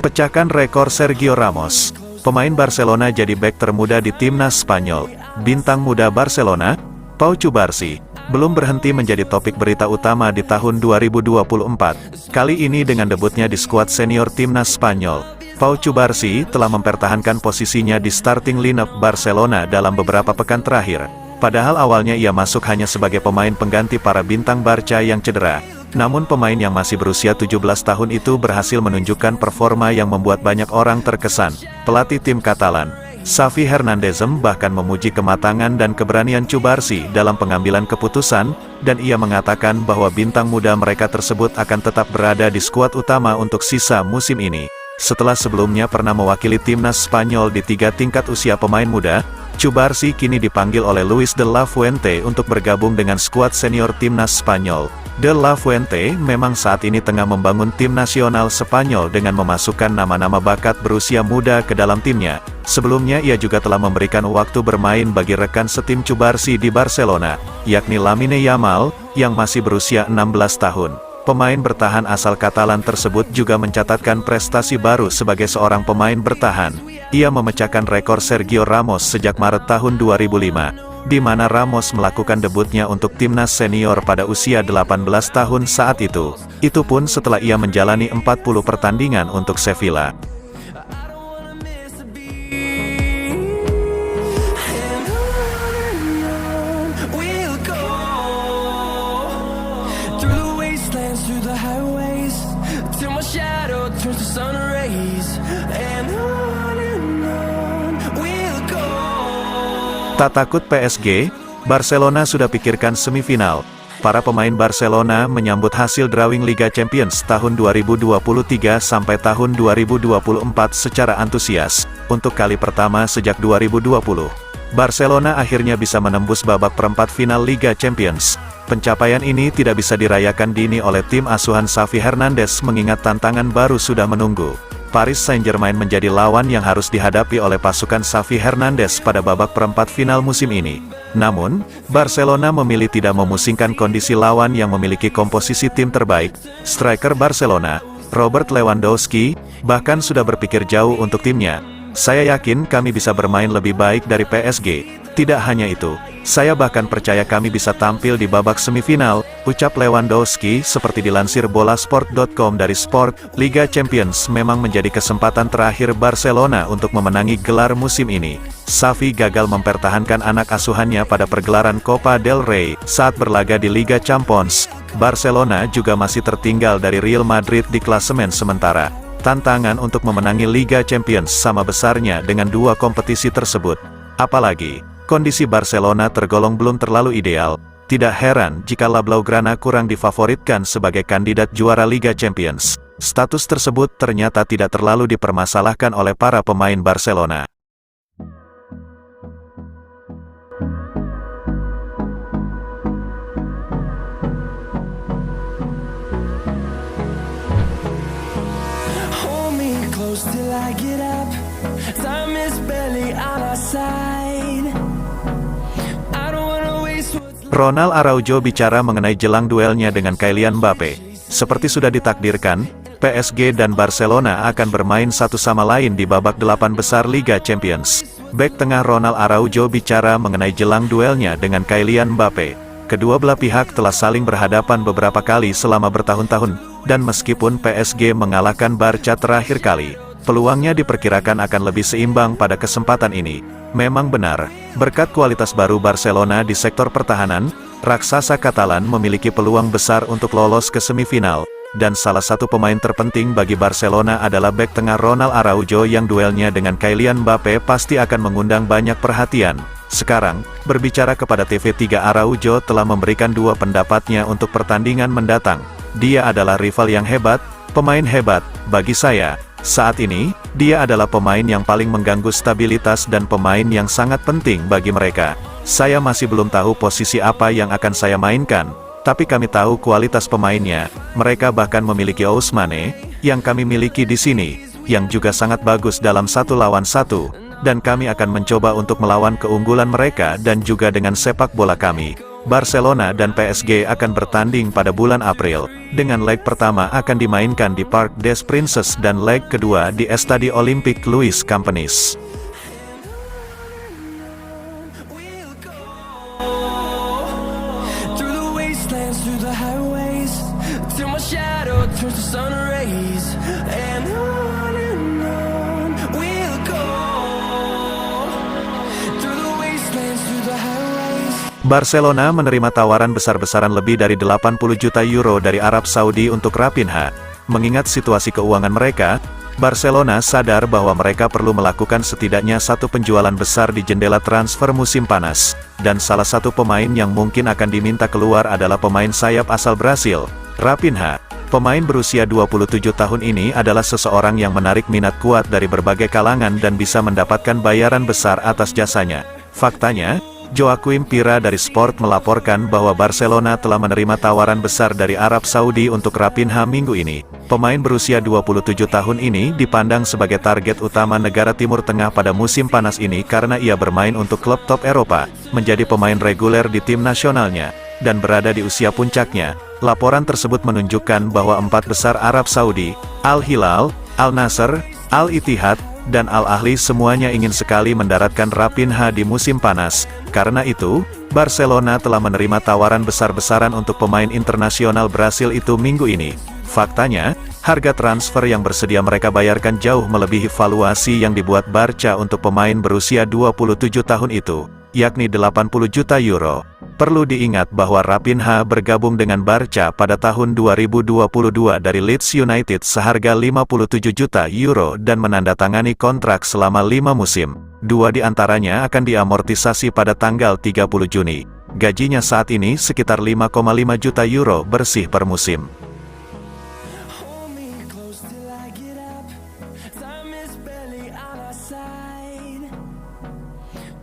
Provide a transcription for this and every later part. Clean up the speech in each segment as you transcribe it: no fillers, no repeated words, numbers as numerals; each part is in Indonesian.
Pecahkan rekor Sergio Ramos. Pemain Barcelona jadi bek termuda di timnas Spanyol. Bintang muda Barcelona, Pau Cubarsí, belum berhenti menjadi topik berita utama di tahun 2024. Kali ini dengan debutnya di skuad senior timnas Spanyol, Pau Cubarsí telah mempertahankan posisinya di starting lineup Barcelona dalam beberapa pekan terakhir. Padahal awalnya ia masuk hanya sebagai pemain pengganti para bintang Barca yang cedera. Namun pemain yang masih berusia 17 tahun itu berhasil menunjukkan performa yang membuat banyak orang terkesan. Pelatih tim Katalan, Xavi Hernández bahkan memuji kematangan dan keberanian Cubarsí dalam pengambilan keputusan, dan ia mengatakan bahwa bintang muda mereka tersebut akan tetap berada di skuad utama untuk sisa musim ini. Setelah sebelumnya pernah mewakili timnas Spanyol di 3 tingkat usia pemain muda, Cubarsí kini dipanggil oleh Luis de la Fuente untuk bergabung dengan skuad senior timnas Spanyol. De la Fuente memang saat ini tengah membangun tim nasional Spanyol dengan memasukkan nama-nama bakat berusia muda ke dalam timnya. Sebelumnya ia juga telah memberikan waktu bermain bagi rekan setim Cubarsí di Barcelona, yakni Lamine Yamal, yang masih berusia 16 tahun. Pemain bertahan asal Katalan tersebut juga mencatatkan prestasi baru sebagai seorang pemain bertahan. Ia memecahkan rekor Sergio Ramos sejak Maret tahun 2005. Di mana Ramos melakukan debutnya untuk timnas senior pada usia 18 tahun saat itu. Itu pun setelah ia menjalani 40 pertandingan untuk Sevilla. Tak takut PSG, Barcelona sudah pikirkan semifinal. Para pemain Barcelona menyambut hasil drawing Liga Champions tahun 2023 sampai tahun 2024 secara antusias. Untuk kali pertama sejak 2020, Barcelona akhirnya bisa menembus babak perempat final Liga Champions. Pencapaian ini tidak bisa dirayakan dini oleh tim asuhan Xavi Hernández mengingat tantangan baru sudah menunggu. Paris Saint-Germain menjadi lawan yang harus dihadapi oleh pasukan Xavi Hernández pada babak perempat final musim ini. Namun, Barcelona memilih tidak memusingkan kondisi lawan yang memiliki komposisi tim terbaik. Striker Barcelona, Robert Lewandowski, bahkan sudah berpikir jauh untuk timnya. Saya yakin kami bisa bermain lebih baik dari PSG. Tidak hanya itu, saya bahkan percaya kami bisa tampil di babak semifinal, ucap Lewandowski seperti dilansir Bolasport.com dari Sport. Liga Champions memang menjadi kesempatan terakhir Barcelona untuk memenangi gelar musim ini. Xavi gagal mempertahankan anak asuhannya pada pergelaran Copa del Rey saat berlaga di Liga Champions. Barcelona juga masih tertinggal dari Real Madrid di klasemen sementara. Tantangan untuk memenangi Liga Champions sama besarnya dengan dua kompetisi tersebut. Apalagi, kondisi Barcelona tergolong belum terlalu ideal. Tidak heran jika Blaugrana kurang difavoritkan sebagai kandidat juara Liga Champions. Status tersebut ternyata tidak terlalu dipermasalahkan oleh para pemain Barcelona. Till I get up, time is barely on our side. I don't wanna waste what's left. Ronald Araujo bicara mengenai jelang duelnya dengan Kylian Mbappe. Seperti sudah ditakdirkan, PSG dan Barcelona akan bermain satu sama lain di babak 8 besar Liga Champions. Bek tengah Ronald Araujo bicara mengenai jelang duelnya dengan Kylian Mbappe. Kedua belah pihak telah saling berhadapan beberapa kali selama bertahun-tahun, dan meskipun PSG mengalahkan Barca terakhir kali, peluangnya diperkirakan akan lebih seimbang pada kesempatan ini. Memang benar, berkat kualitas baru Barcelona di sektor pertahanan, raksasa Katalan memiliki peluang besar untuk lolos ke semifinal, dan salah satu pemain terpenting bagi Barcelona adalah bek tengah Ronald Araujo yang duelnya dengan Kylian Mbappe pasti akan mengundang banyak perhatian. Sekarang, berbicara kepada TV3, Araujo telah memberikan dua pendapatnya untuk pertandingan mendatang. Dia adalah rival yang hebat, pemain hebat, bagi saya. Saat ini, dia adalah pemain yang paling mengganggu stabilitas dan pemain yang sangat penting bagi mereka. Saya masih belum tahu posisi apa yang akan saya mainkan, tapi kami tahu kualitas pemainnya. Mereka bahkan memiliki Ousmane, yang kami miliki di sini, yang juga sangat bagus dalam 1 lawan 1, dan kami akan mencoba untuk melawan keunggulan mereka dan juga dengan sepak bola kami. Barcelona dan PSG akan bertanding pada bulan April, dengan leg pertama akan dimainkan di Parc des Princes dan leg kedua di Estadi Olympique Louis Campens. through the wastelands, through the highways, till my shadow turns to sun rays, and on we'll go. Through the wastelands, through the highways. Barcelona menerima tawaran besar-besaran lebih dari 80 juta euro dari Arab Saudi untuk Raphinha. Mengingat situasi keuangan mereka, Barcelona sadar bahwa mereka perlu melakukan setidaknya satu penjualan besar di jendela transfer musim panas, dan salah satu pemain yang mungkin akan diminta keluar adalah pemain sayap asal Brasil, Raphinha. Pemain berusia 27 tahun ini adalah seseorang yang menarik minat kuat dari berbagai kalangan dan bisa mendapatkan bayaran besar atas jasanya. Faktanya, Joaquim Pira dari Sport melaporkan bahwa Barcelona telah menerima tawaran besar dari Arab Saudi untuk Raphinha minggu ini. Pemain berusia 27 tahun ini dipandang sebagai target utama negara Timur Tengah pada musim panas ini karena ia bermain untuk klub top Eropa, menjadi pemain reguler di tim nasionalnya, dan berada di usia puncaknya. Laporan tersebut menunjukkan bahwa empat besar Arab Saudi, Al-Hilal, Al-Nassr, Al-Ittihad, dan Al-Ahli semuanya ingin sekali mendaratkan Raphinha di musim panas. Karena itu, Barcelona telah menerima tawaran besar-besaran untuk pemain internasional Brasil itu minggu ini. Faktanya, harga transfer yang bersedia mereka bayarkan jauh melebihi valuasi yang dibuat Barca untuk pemain berusia 27 tahun itu, yakni 80 juta euro. Perlu diingat bahwa Raphinha bergabung dengan Barca pada tahun 2022 dari Leeds United seharga 57 juta euro dan menandatangani kontrak selama 5 musim. 2 di antaranya akan diamortisasi pada tanggal 30 Juni. Gajinya saat ini sekitar 5,5 juta euro bersih per musim. Hold me close till I get up. Time is barely on our side.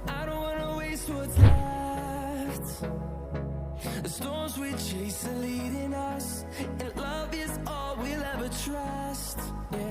I don't wanna waste what's left. The storms we chase are leading us, and love is all we'll ever trust. Yeah.